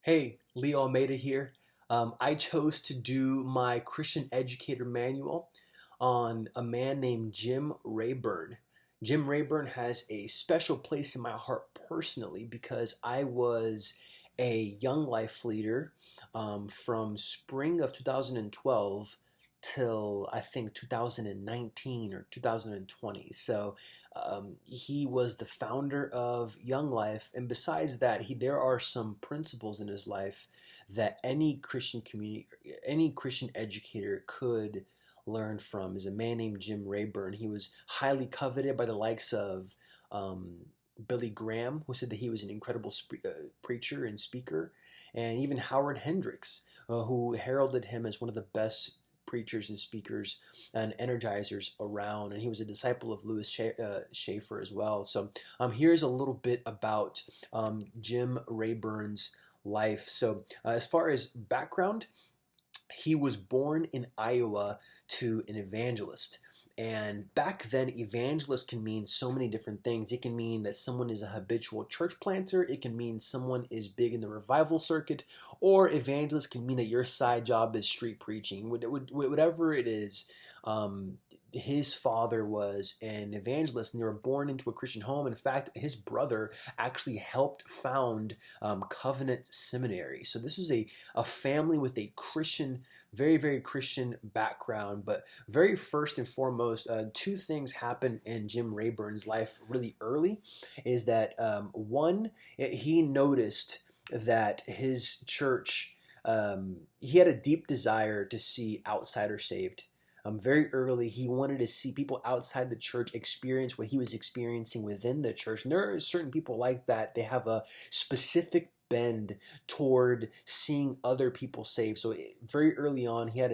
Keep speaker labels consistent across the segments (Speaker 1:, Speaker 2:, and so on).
Speaker 1: Hey, Leo Almeida here. I chose to do my Christian Educator Manual on a man named Jim Rayburn. Jim Rayburn has a special place in my heart personally because I was a young life leader from spring of 2012 till I think 2019 or 2020. He was the founder of Young Life, and besides that, there are some principles in his life that any Christian community, any Christian educator could learn from. Is a man named Jim Rayburn. He was highly coveted by the likes of Billy Graham, who said that he was an incredible preacher and speaker, and even Howard Hendricks, who heralded him as one of the best preachers and speakers and energizers around, and he was a disciple of Lewis Schaefer as well. Here's a little bit about Jim Rayburn's life. As far as background, he was born in Iowa to an evangelist. And back then, evangelist can mean so many different things. It can mean that someone is a habitual church planter. It can mean someone is big in the revival circuit. Or evangelist can mean that your side job is street preaching. Whatever it is, his father was an evangelist, and they were born into a Christian home. In fact, his brother actually helped found Covenant Seminary. So this was a family with a Christian, very, very Christian background. But very first and foremost, two things happened in Jim Rayburn's life really early. Is that one, he noticed that his church, he had a deep desire to see outsiders saved. Very early, he wanted to see people outside the church experience what he was experiencing within the church. And there are certain people like that. They have a specific bend toward seeing other people saved. So very early on, he had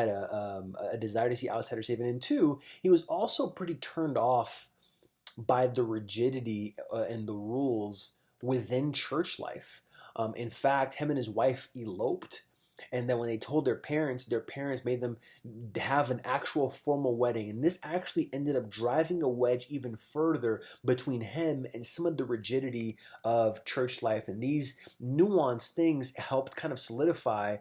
Speaker 1: a desire to see outsiders saved. And then two, he was also pretty turned off by the rigidity and the rules within church life. In fact, him and his wife eloped. And then when they told their parents made them have an actual formal wedding. And this actually ended up driving a wedge even further between him and some of the rigidity of church life. And these nuanced things helped kind of solidify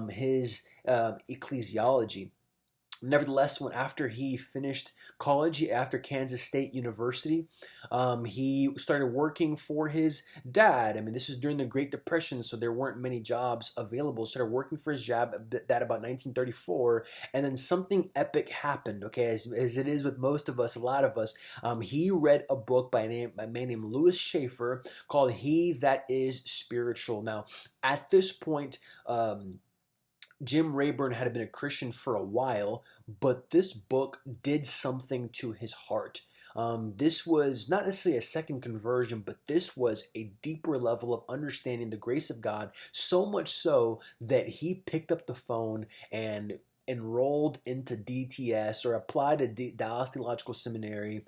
Speaker 1: his ecclesiology. Nevertheless, after he finished college, after Kansas State University, he started working for his dad. I mean, this was during the Great Depression, so there weren't many jobs available. Started working for his dad about 1934, and then something epic happened. Okay, as it is with most of us, a lot of us. He read a book by a man named Lewis Schaefer called "He That Is Spiritual." Now, at this point, Jim Rayburn had been a Christian for a while, but this book did something to his heart. This was not necessarily a second conversion, but this was a deeper level of understanding the grace of God, so much so that he picked up the phone and enrolled into DTS or applied to Dallas Theological Seminary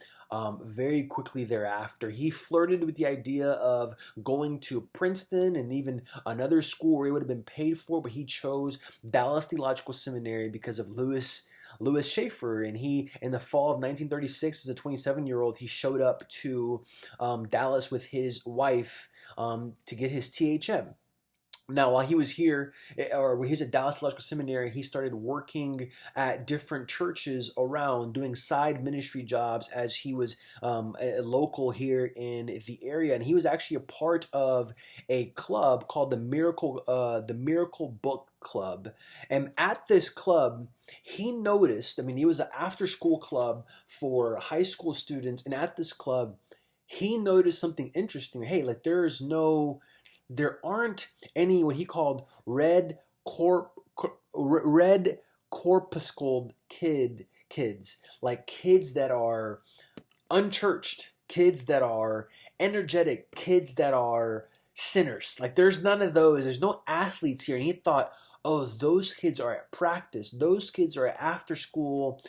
Speaker 1: very quickly thereafter. He flirted with the idea of going to Princeton and even another school where he would have been paid for, but he chose Dallas Theological Seminary because of Lewis Schaefer. And he, in the fall of 1936, as a 27-year-old, he showed up to Dallas with his wife to get his THM. Now, while he was here, or when he was at Dallas Theological Seminary, he started working at different churches around, doing side ministry jobs as he was a local here in the area. And he was actually a part of a club called the Miracle Book Club. And at this club, he noticed, I mean, it was an after-school club for high school students. And at this club, he noticed something interesting. Hey, like there aren't any what he called red corpuscled kids, like kids that are unchurched, kids that are energetic, kids that are sinners. Like there's none of those. There's no athletes here. And he thought, oh, those kids are at practice. Those kids are at after school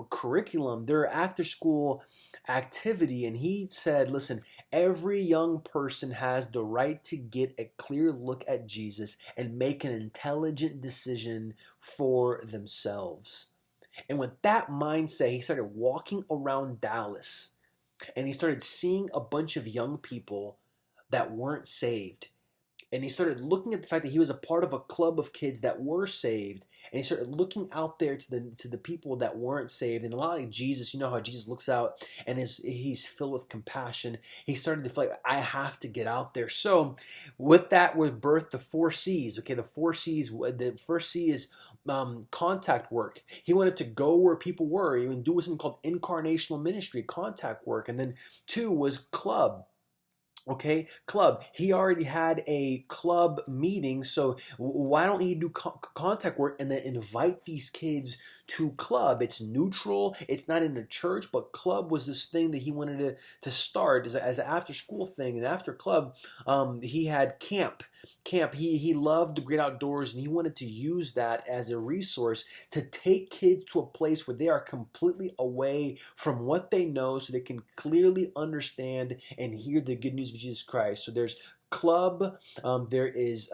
Speaker 1: curriculum. They're after school activity. And he said, listen, every young person has the right to get a clear look at Jesus and make an intelligent decision for themselves. And with that mindset, he started walking around Dallas and he started seeing a bunch of young people that weren't saved. And he started looking at the fact that he was a part of a club of kids that were saved, and he started looking out there to the people that weren't saved. And a lot like Jesus, you know how Jesus looks out and he's filled with compassion. He started to feel like, I have to get out there. So with that was birthed the four C's. Okay, the four C's. The first C is contact work. He wanted to go where people were, even do something called incarnational ministry, contact work. And then two was club. Okay, club. He already had a club meeting, so why don't he do contact work and then invite these kids to club? It's neutral. It's not in a church, but club was this thing that he wanted to start as an after school thing. And after club, he had camp. Camp. He loved the great outdoors, and he wanted to use that as a resource to take kids to a place where they are completely away from what they know, so they can clearly understand and hear the good news of Jesus Christ. So there's club, there is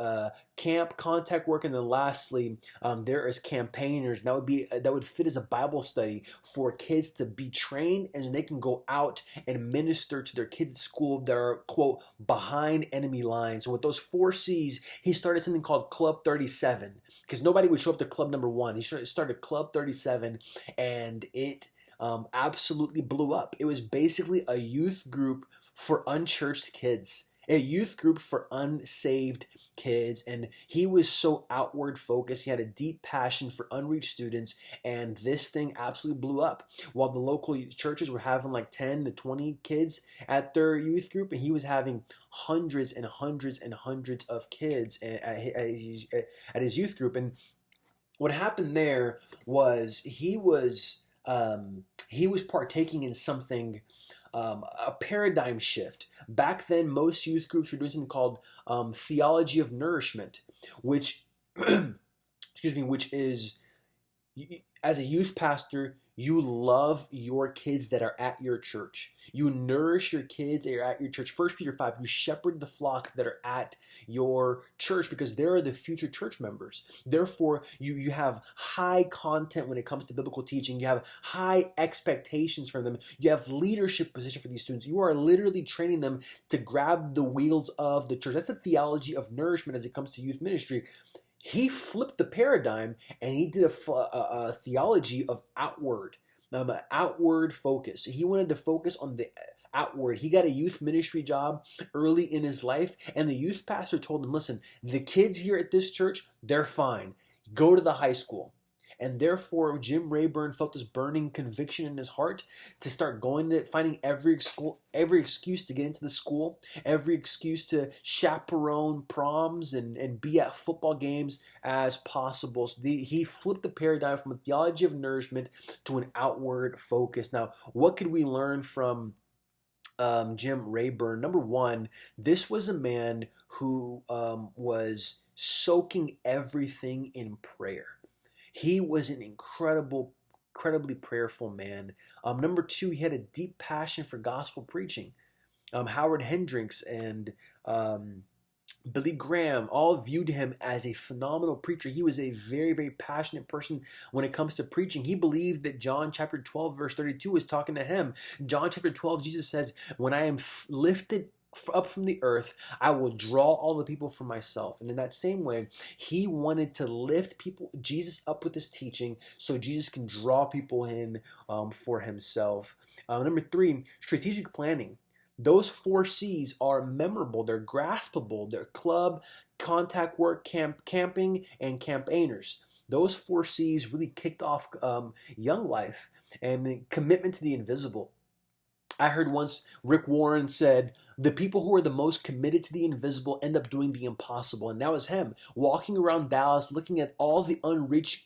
Speaker 1: camp, contact work, and then lastly, there is campaigners. That would fit as a Bible study for kids to be trained, and they can go out and minister to their kids at school that are, quote, behind enemy lines. So with those four C's, he started something called Club 37, because nobody would show up to club number one. He started Club 37, and it absolutely blew up. It was basically a youth group for unchurched kids, a youth group for unsaved kids. And he was so outward focused. He had a deep passion for unreached students, and this thing absolutely blew up. While the local churches were having like 10 to 20 kids at their youth group, and he was having hundreds and hundreds and hundreds of kids at his youth group. And what happened there was he was partaking in something, a paradigm shift. Back then, most youth groups were doing something called theology of nourishment, which, excuse me, which is, as a youth pastor, you love your kids that are at your church. You nourish your kids that are at your church. 1 Peter 5, you shepherd the flock that are at your church, because they are the future church members. Therefore, you have high content when it comes to biblical teaching. You have high expectations from them. You have leadership position for these students. You are literally training them to grab the wheels of the church. That's a theology of nourishment as it comes to youth ministry. He flipped the paradigm, and he did a theology of outward focus. He wanted to focus on the outward. He got a youth ministry job early in his life, and the youth pastor told him, listen, the kids here at this church, they're fine. Go to the high school. And therefore, Jim Rayburn felt this burning conviction in his heart to start finding every excuse to get into the school, every excuse to chaperone proms and be at football games as possible. So he flipped the paradigm from a theology of nourishment to an outward focus. Now, what could we learn from Jim Rayburn? Number one, this was a man who was soaking everything in prayer. He was an incredibly prayerful man. Number two, he had a deep passion for gospel preaching. Howard Hendricks and Billy Graham all viewed him as a phenomenal preacher. He was a very, very passionate person when it comes to preaching. He believed that John chapter 12, verse 32 was talking to him. John chapter 12, Jesus says, when I am lifted up from the earth, I will draw all the people for myself. And in that same way, he wanted to lift Jesus up with his teaching, so Jesus can draw people in for himself. Number three, strategic planning. Those four C's are memorable. They're graspable. They're club, contact work, camping, and campaigners. Those four C's really kicked off young life, and the commitment to the invisible. I heard once Rick Warren said, the people who are the most committed to the invisible end up doing the impossible. And that was him, walking around Dallas, looking at all the unreached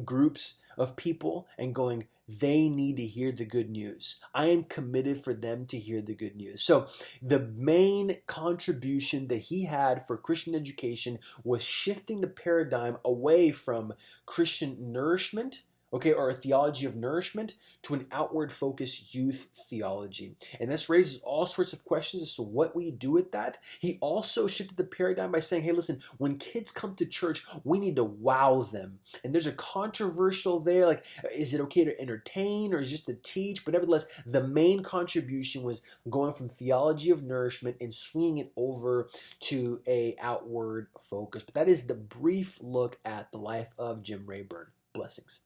Speaker 1: groups of people and going, they need to hear the good news. I am committed for them to hear the good news. So the main contribution that he had for Christian education was shifting the paradigm away from Christian nourishment, okay, or a theology of nourishment, to an outward focused youth theology. And this raises all sorts of questions as to what we do with that. He also shifted the paradigm by saying, hey, listen, when kids come to church, we need to wow them. And there's a controversial there, like, is it okay to entertain or is it just to teach? But nevertheless, the main contribution was going from theology of nourishment and swinging it over to a outward focus. But that is the brief look at the life of Jim Rayburn. Blessings.